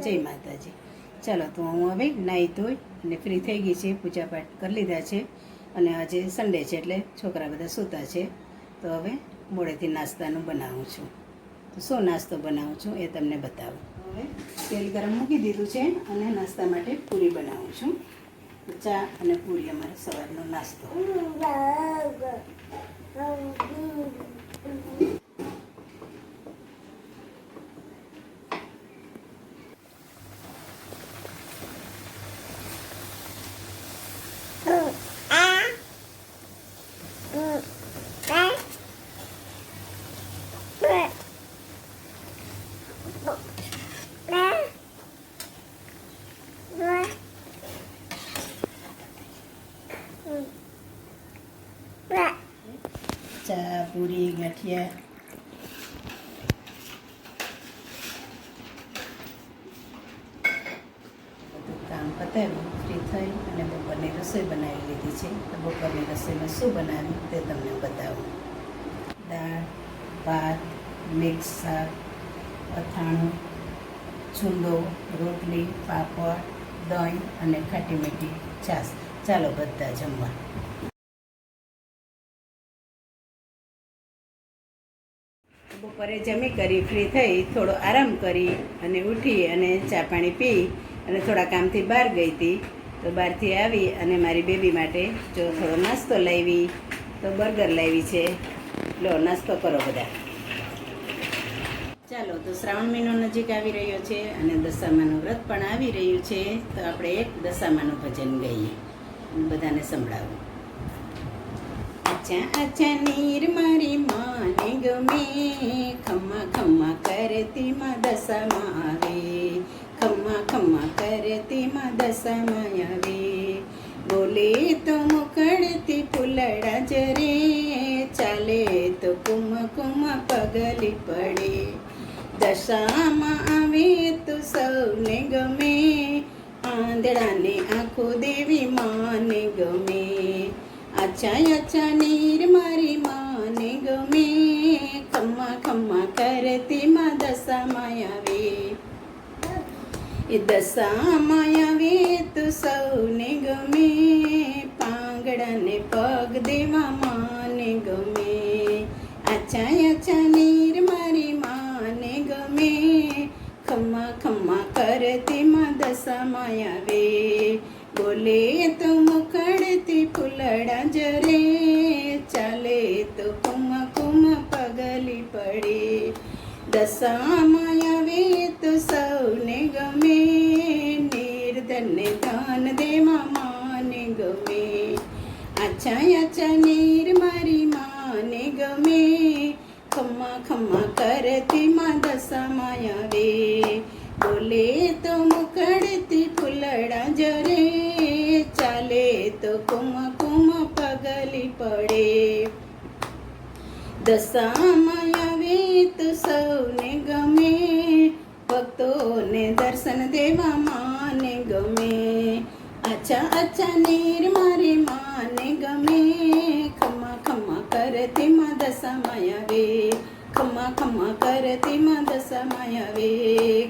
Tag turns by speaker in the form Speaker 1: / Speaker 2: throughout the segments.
Speaker 1: જય માતાજી. ચાલો તો હું હવે નાહી ધોઈ અને ફ્રી થઈ ગઈ છે, પૂજાપાઠ કરી લીધા છે અને આજે સન્ડે છે એટલે છોકરા બધા સૂતા છે. તો હવે મોડેથી નાસ્તાનું બનાવું છું. તો શું નાસ્તો બનાવું છું એ તમને બતાવું. હવે તેલ ગરમ મૂકી દીધું છે અને નાસ્તા માટે પૂરી બનાવું છું. ચા અને પૂરી અમારો સવારનો નાસ્તો. ચા પૂરી ગાંઠિયા બધું કામ પતાવ્યું, ફ્રી થઈ અને બપોરની રસોઈ બનાવી લીધી છે. તો બપોરની રસોઈમાં શું બનાવ્યું તે તમને બતાવું. દાળ, ભાત, મિક્સ શાક, અથાણું, છુંદો, રોટલી, પાપડ, દહીં અને ખાટી મીઠી છાશ. ચાલો બધા જમવા. બપોરે જમી કરી ફ્રી થઈ થોડો આરામ કરી અને ઉઠી અને ચા પાણી પી અને થોડા કામથી બહાર ગઈ હતી. તો બહારથી આવી અને મારી બેબી માટે જો થોડો નાસ્તો લાવી, તો બર્ગર લાવી છે. લો નાસ્તો કરો બધા. ચાલો તો શ્રાવણ મહિનો નજીક આવી રહ્યો છે અને દશામાનું વ્રત પણ આવી રહ્યું છે. તો આપણે એક દશામાનું ભજન ગાઈએ, બધાને સંભળાવું. આચા આચા નીર મારી માને ગમે, ખમ્મા ખમ્મા કરતી માં દશામાં આવે, ખમ્મા ખમ્મા કરતી માં દશામાં આવે. બોલે તો મુકળતી ફૂલડા જરે, ચાલે તો કુમ કુમ પગલી પડે. દશામાં આવે તો સૌને ગમે, આંધળાને આંખો દેવી માને ગમે. આચા આચા નીર મારી માને ગમે, ખમ્મા ખમ્મા કરતી માં દશામાં આવે. એ દશામાં આવે તો સૌને ગમે, પાંગડાને પગ દેવા માને ગમે. આચા આચા નીર મારી માને ગમે, ખમ્મા ખમ્મા કરતી માં દશામાં આવે. બોલે તો મુખડતી ફૂલડા જરે, ચાલે તો કુમ કુમ પગલી પડે. દશામાં આવે તો સૌને ગમે, નિર્ધનને દાન દેવા માને ગમે. આચા આચા નીર મારી માને ગમે, ખમ્મા ખમ્મા કરતી માં દશામાં આવે. બોલે તો મુકળતી ફૂલડા જરે, ચાલે તો કુમ કુમ પગલી પડે. દશામાં આવે તો સૌને ગમે, ભક્તોને દર્શન દેવા માને ગમે. આચા આચા નીર મારી માને ગમે, ખમ્મા ખમ્મા કરતી માં દશામાં આવે, ખમ્મા ખમ્મા કરતી માં દશામાં આવે,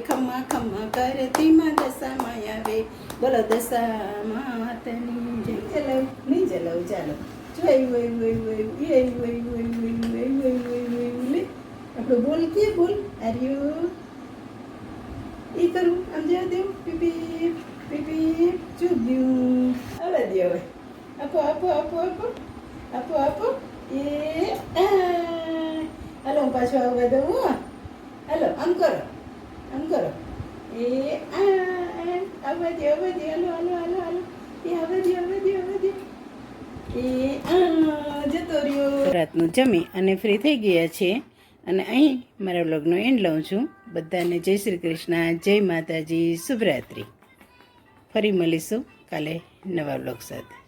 Speaker 1: ખમ્મા ખમ્મા કરતી માં દશામાં આવે. બોલો દશા માતની જય. ચલો નહીં ચલાવ ચાલો. આપણું બોલ કે બોલ આર્યું એ કરું આમ જવા દેવું. પીપી પીપી ચૂગ્યું. હવે દે હવે. આપો આપો આપો આપો આપો આપો. એ હાલો હું પાછું આવવા દઉં. હાલો આમ કરો આમ કરો. એ આવવા દે આવવા દે. હાલો હાલો હાલો હાલો. એ આવવા દે આવવા દે આવવા દે. એ જતો રહ્યો. રાતનું જમી અને ફ્રી થઈ ગયા છે અને અહીં મારા વ્લોગનો એન્ડ લઉં છું. બધાને જય શ્રી કૃષ્ણ, જય માતાજી, શુભરાત્રિ. ફરી મળીશું કાલે નવા વ્લોગ સાથે.